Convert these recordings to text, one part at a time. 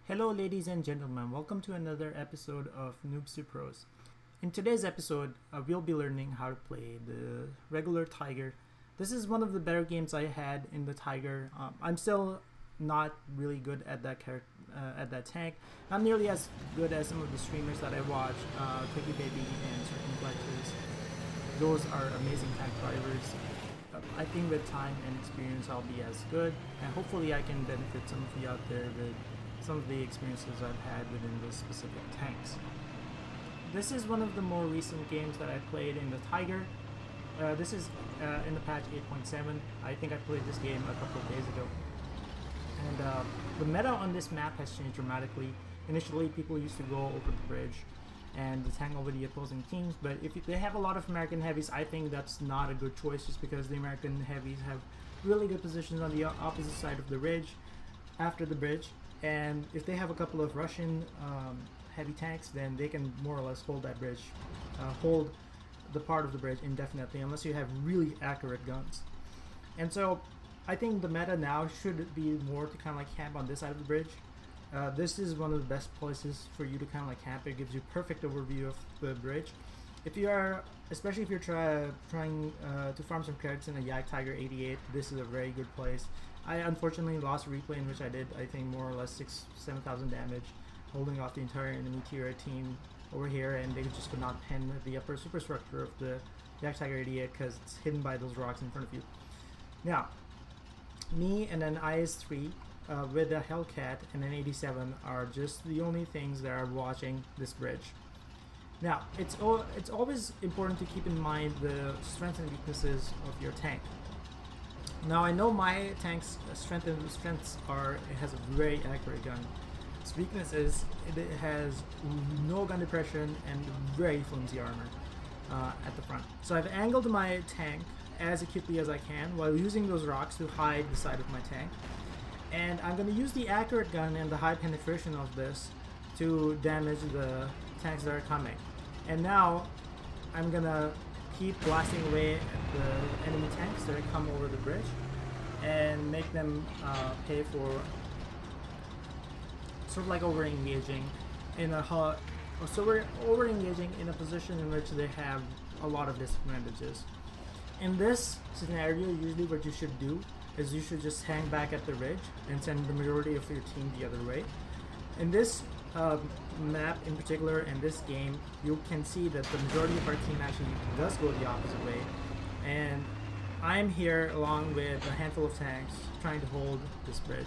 Hello ladies and gentlemen, welcome to another episode of Noobs to Pros. In today's episode, we'll be learning how to play the regular Tiger. This is one of the better games I had in the Tiger. I'm still not really good at that tank. Not nearly as good as some of the streamers that I watch, Quickie Baby and certain Fletchers. Those are amazing tank drivers. I think with time and experience I'll be as good, and hopefully I can benefit some of you out there with some of the experiences I've had within the specific tanks. This is one of the more recent games that I played in the Tiger. This is in the patch 8.7. I think I played this game a couple of days ago. And the meta on this map has changed dramatically. Initially, people used to go over the bridge and tank over the opposing teams, but if they have a lot of American heavies, I think that's not a good choice, just because the American heavies have really good positions on the opposite side of the ridge, after the bridge, and if they have a couple of Russian heavy tanks, then they can more or less hold that bridge, hold the part of the bridge indefinitely, unless you have really accurate guns. And so I think the meta now should be more to kind of like camp on this side of the bridge. This is one of the best places for you to kind of like camp. It gives you perfect overview of the bridge. If you are, especially if you're trying to farm some credits in a Yak Tiger 88, this is a very good place. I unfortunately lost a replay in which I did, I think, more or less 7,000 damage, holding off the entire enemy tier team over here, and they just could not pen the upper superstructure of the Yak Tiger 88 because it's hidden by those rocks in front of you. Now, me and an IS-3 with a Hellcat and an 87 are just the only things that are watching this bridge. Now, it's always important to keep in mind the strengths and weaknesses of your tank. Now, I know my tank's strengths are it has a very accurate gun. Its weakness is it has no gun depression and very flimsy armor at the front. So I've angled my tank as acutely as I can while using those rocks to hide the side of my tank. And I'm going to use the accurate gun and the high penetration of this to damage the tanks that are coming. And now I'm going to keep blasting away at the enemy tanks that come over the bridge and make them pay for sort of like over-engaging in a over-engaging in a position in which they have a lot of disadvantages. In this scenario, usually what you should do is you should just hang back at the ridge and send the majority of your team the other way. In this map in particular, in this game, you can see that the majority of our team actually does go the opposite way, and I'm here along with a handful of tanks trying to hold this bridge.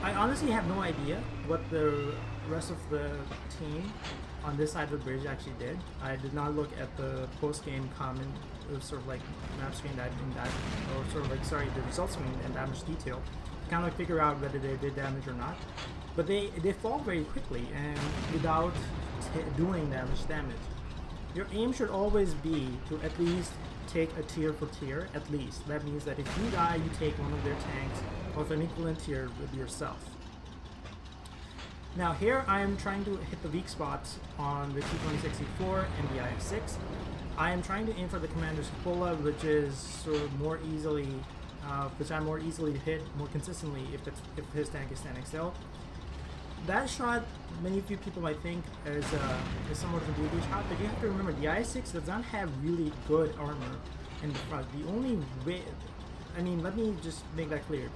I honestly have no idea what the rest of the team on this side of the bridge actually did. I did not look at the post-game comment. It was sort of like map screen or sort of like, sorry, the results screen in that much detail to kind of like figure out whether they did damage or not. But they fall very quickly and without doing that much damage. Your aim should always be to at least take a tier for tier, at least. That means that if you die, you take one of their tanks of an equivalent tier with yourself. Now here I am trying to hit the weak spots on the T-2064 and the IS-6. I am trying to aim for the Commander's Cupola, which is sort of more easily, which I'm more easily to hit more consistently if his tank is standing still. That shot, many of you people might think is somewhat of a DD shot, but you have to remember the IS-6 does not have really good armor in the front. The only way, I mean, let me just make that clear.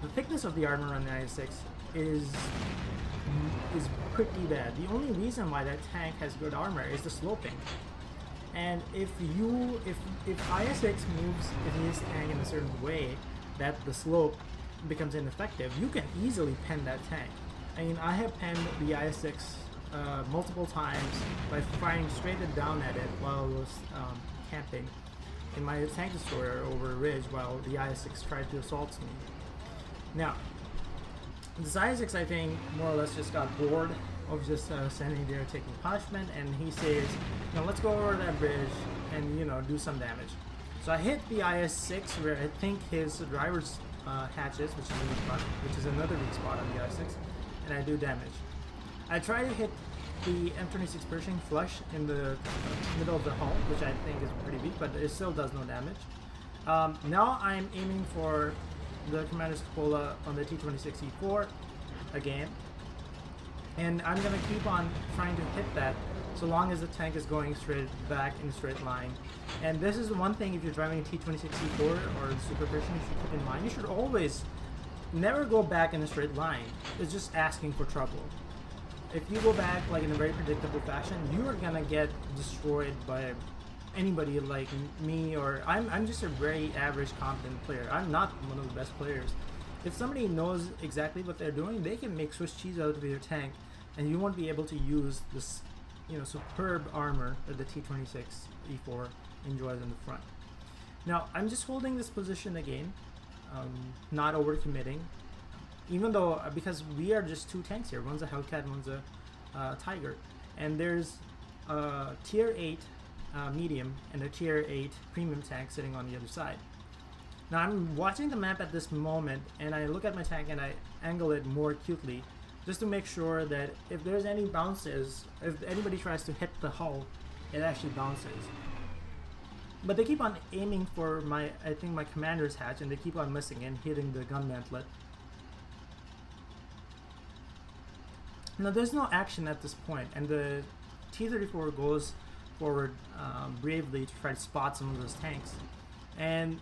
The thickness of the armor on the IS-6 is pretty bad. The only reason why that tank has good armor is the sloping. And if IS-6 moves his tank in a certain way that the slope becomes ineffective, you can easily pen that tank. I mean, I have penned the IS-6 multiple times by firing straight down at it while I was camping in my tank destroyer over a ridge while the IS-6 tried to assault me. Now, this IS-6, I think, more or less just got bored of just standing there taking punishment, and he says, you know, let's go over that bridge and, you know, do some damage. So I hit the IS-6 where I think his driver's hatches, which is in the front, which is another weak spot on the IS-6, and I do damage. I try to hit the M26 Pershing flush in the middle of the hull, which I think is pretty weak, but it still does no damage. Now I'm aiming for the Commander's Cupola on the T-2064, again, and I'm gonna keep on trying to hit that so long as the tank is going straight back in a straight line. And this is one thing, if you're driving a T26C4 or the Super Version, you should keep in mind. You should always never go back in a straight line. It's just asking for trouble. If you go back like in a very predictable fashion, you are gonna get destroyed by anybody like me, or I'm just a very average competent player. I'm not one of the best players. If somebody knows exactly what they're doing, they can make Swiss cheese out of your tank, and you won't be able to use this, you know, superb armor that the T26E4 enjoys in the front. Now I'm just holding this position again, not overcommitting, even though because we are just two tanks here. One's a Hellcat, one's a Tiger, and there's a tier 8 medium and a tier 8 premium tank sitting on the other side. Now I'm watching the map at this moment, and I look at my tank and I angle it more acutely just to make sure that if there's any bounces, if anybody tries to hit the hull, it actually bounces. But they keep on aiming for my, I think my commander's hatch, and they keep on missing and hitting the gun mantlet. Now there's no action at this point, and the T-34 goes forward bravely to try to spot some of those tanks, and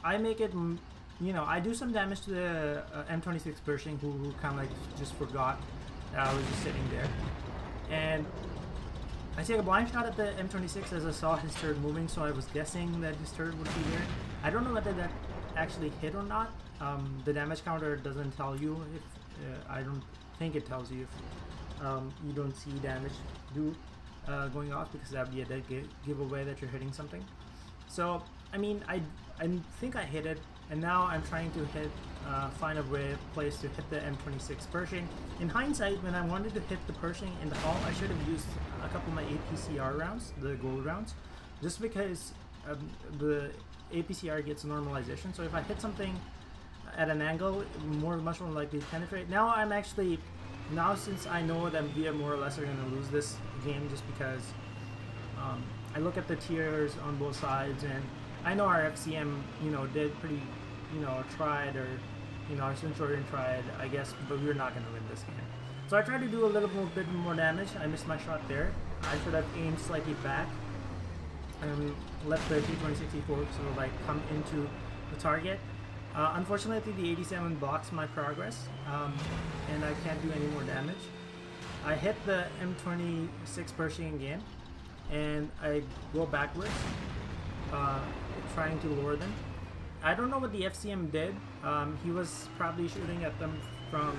I make it, you know, I do some damage to the M26 Pershing, who kind of like just forgot that I was just sitting there, and I take a blind shot at the M26 as I saw his turret moving, so I was guessing that his turret would be there. I don't know whether that actually hit or not. The damage counter doesn't tell you if, I don't think it tells you if you don't see damage going off, because that would be a dead giveaway that you're hitting something. So I mean, I think I hit it, and now I'm trying to find a place to hit the M26 Pershing. In hindsight, when I wanted to hit the Pershing in the hull, I should have used a couple of my APCR rounds, the gold rounds, just because the APCR gets normalization. So if I hit something at an angle, much more likely to penetrate. Now I'm actually, since I know that we are more or less are going to lose this game, just because I look at the tiers on both sides, and I know our FCM, you know, did pretty, you know, tried, or, you know, our Centurion tried, I guess, but we're not going to win this game. So I tried to do a little bit more damage. I missed my shot there. I should have aimed slightly back and let the T-26E4 sort of like come into the target. Unfortunately, the 87 blocks my progress, and I can't do any more damage. I hit the M26 Pershing again, and I go backwards, trying to lure them. I don't know what the FCM did. He was probably shooting at them from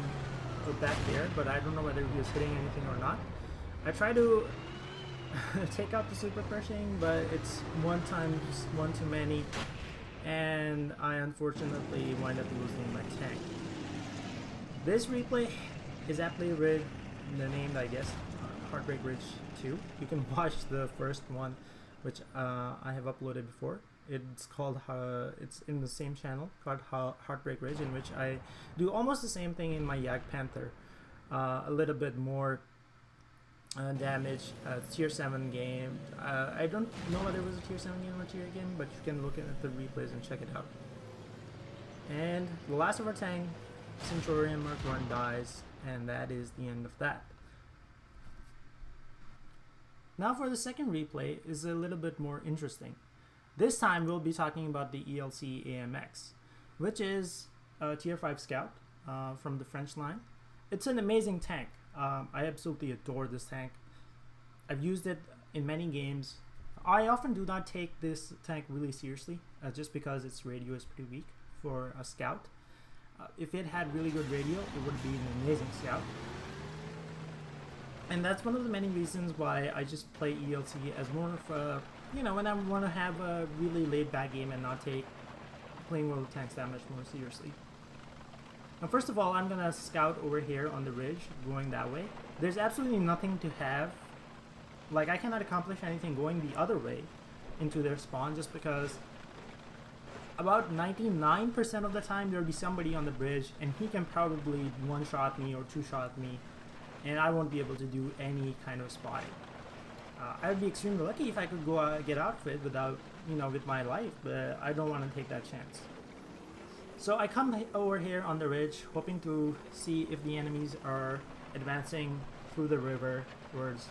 back there, but I don't know whether he was hitting anything or not. I try to take out the Super Pershing, but it's one too many, and I unfortunately wind up losing my tank. This replay is aptly named, I guess, Heartbreak Ridge 2. You can watch the first one, which I have uploaded before. It's called, it's in the same channel, called Heartbreak Ridge, in which I do almost the same thing in my Yak Panther. A little bit more damage, tier 7 game. I don't know whether it was a tier 7 game or tier game, but you can look at the replays and check it out. And the last of our tank, Centurion Mark 1, dies, and that is the end of that. Now for the second replay is a little bit more interesting. This time we'll be talking about the ELC AMX, which is a tier 5 scout from the French line. It's an amazing tank. I absolutely adore this tank. I've used it in many games. I often do not take this tank really seriously, just because its radio is pretty weak for a scout. If it had really good radio, it would be an amazing scout. And that's one of the many reasons why I just play ELC as more of a, you know, when I want to have a really laid back game and not take playing world tanks that much more seriously. Now first of all, I'm going to scout over here on the ridge, going that way. There's absolutely nothing to have. Like, I cannot accomplish anything going the other way into their spawn, just because about 99% of the time there'll be somebody on the bridge, and he can probably one-shot me or two-shot me, and I won't be able to do any kind of spotting. I would be extremely lucky if I could go get out of it without, you know, with my life, but I don't want to take that chance. So I come over here on the ridge, hoping to see if the enemies are advancing through the river towards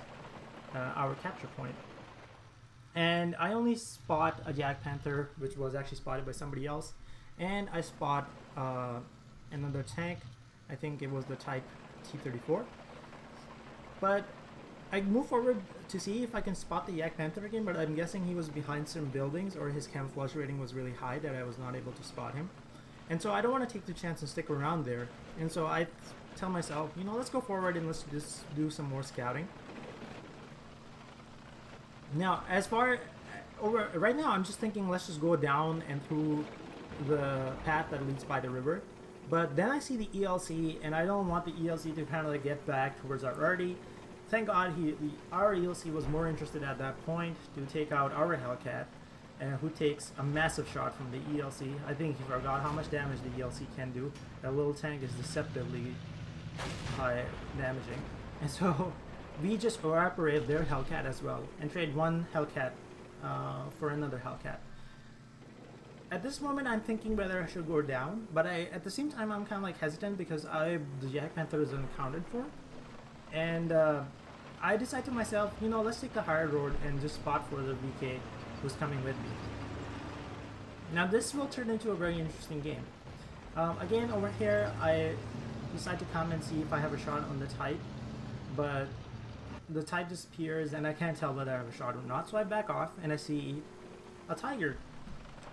our capture point. And I only spot a Jack Panther, which was actually spotted by somebody else, and I spot another tank. I think it was the type T-34. But I move forward to see if I can spot the Yak Panther again, but I'm guessing he was behind some buildings or his camouflage rating was really high that I was not able to spot him. And so I don't want to take the chance and stick around there. And so I tell myself, you know, let's go forward and let's just do some more scouting. Now, as far over right now, I'm just thinking let's just go down and through the path that leads by the river. But then I see the ELC, and I don't want the ELC to kind of like get back towards our RD. Thank God our ELC was more interested at that point to take out our Hellcat, who takes a massive shot from the ELC. I think he forgot how much damage the ELC can do. That little tank is deceptively high damaging. And so we just evaporate their Hellcat as well and trade one Hellcat for another Hellcat. At this moment, I'm thinking whether I should go down, but at the same time, I'm kind of like hesitant because the Jack Panther is unaccounted for. And I decide to myself, you know, let's take the higher road and just spot for the VK who's coming with me. Now this will turn into a very interesting game. Again, over here, I decide to come and see if I have a shot on the Type, but the Type disappears and I can't tell whether I have a shot or not, so I back off and I see a Tiger.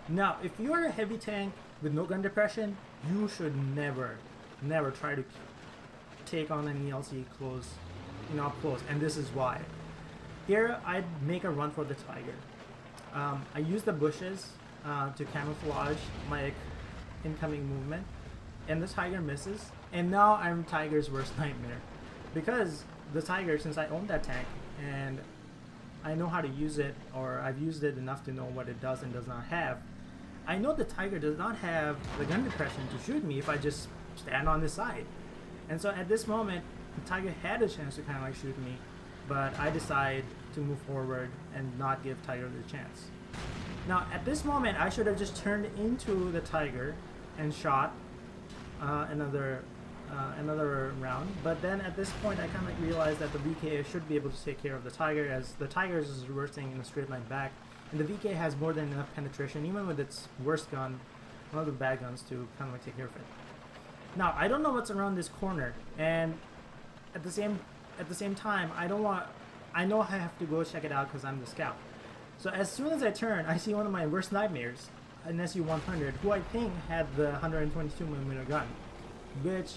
Now, if you are a heavy tank with no gun depression, you should never try to take on an ELC close, up close, and this is why. Here, I'd make a run for the Tiger. I use the bushes to camouflage my incoming movement, and the Tiger misses, and now I'm Tiger's worst nightmare. Because the Tiger, since I own that tank, and I know how to use it, or I've used it enough to know what it does and does not have, I know the Tiger does not have the gun depression to shoot me if I just stand on the side. And so at this moment, the Tiger had a chance to kind of like shoot me, but I decide to move forward and not give Tiger the chance. Now at this moment, I should have just turned into the Tiger and shot another round, but then at this point I kind of like realized that the VK should be able to take care of the Tiger, as the Tiger is reversing in a straight line back, and the VK has more than enough penetration, even with its worst gun, one of the bad guns, to kind of like take care of it. Now I don't know what's around this corner, and at the same time I know I have to go check it out because I'm the scout. So as soon as I turn, I see one of my worst nightmares, an SU-100, who I think had the 122mm gun, which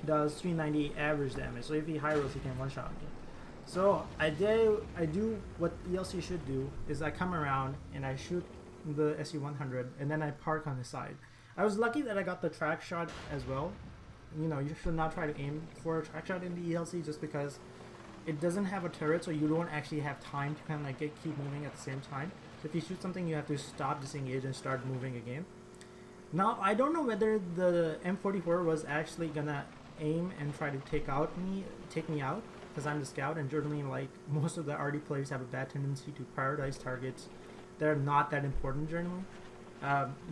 does 390 average damage. So if he high rolls, he can one-shot me. So I do what ELC should do, is I come around and I shoot the SU-100 and then I park on the side. I was lucky that I got the track shot as well. You know, you should not try to aim for a track shot in the ELC just because it doesn't have a turret, so you don't actually have time to kind of like keep moving at the same time. So if you shoot something, you have to stop, disengage, and start moving again. Now I don't know whether the M44 was actually gonna aim and try to take me out, because I'm the scout, and generally, like most of the RD players, have a bad tendency to prioritize targets that are not that important generally.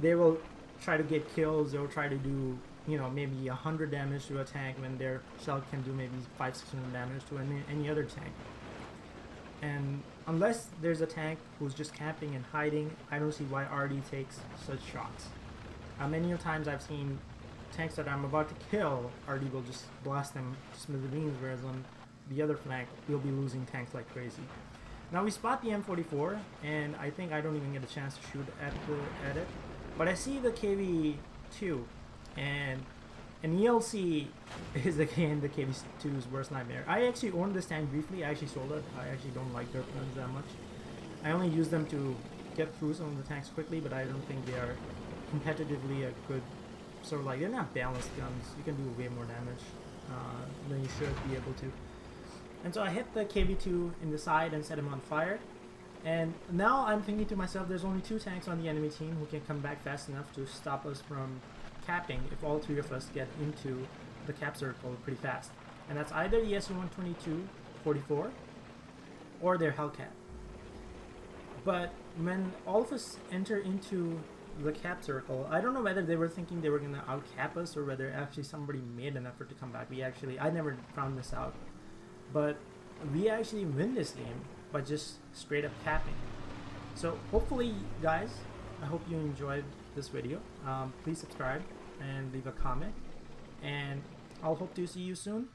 They will try to get kills. They'll try to do, maybe 100 damage to a tank when their shell can do maybe 500-600 damage to any other tank. And unless there's a tank who's just camping and hiding, I don't see why RD takes such shots. Many times I've seen tanks that I'm about to kill, RD will just blast them to smithereens, whereas on the other flank, we'll be losing tanks like crazy. Now we spot the M44, and I think I don't even get a chance to shoot at it. But I see the KV-2, and an ELC is again the KV-2's worst nightmare. I actually owned this tank briefly. I actually sold it. I actually don't like dirt guns that much. I only use them to get through some of the tanks quickly, but I don't think they are competitively a good, sort of like, they're not balanced guns. You can do way more damage than you should be able to. And so I hit the KV-2 in the side and set him on fire. And now I'm thinking to myself, there's only 2 tanks on the enemy team who can come back fast enough to stop us from capping if all 3 of us get into the cap circle pretty fast. And that's either the SU-122 44 or their Hellcat. But when all of us enter into the cap circle. I don't know whether they were thinking they were gonna out cap us or whether actually somebody made an effort to come back. I never found this out, but we actually win this game by just straight up capping. So hopefully, guys, I hope you enjoyed this video. Please subscribe and leave a comment, and I'll hope to see you soon.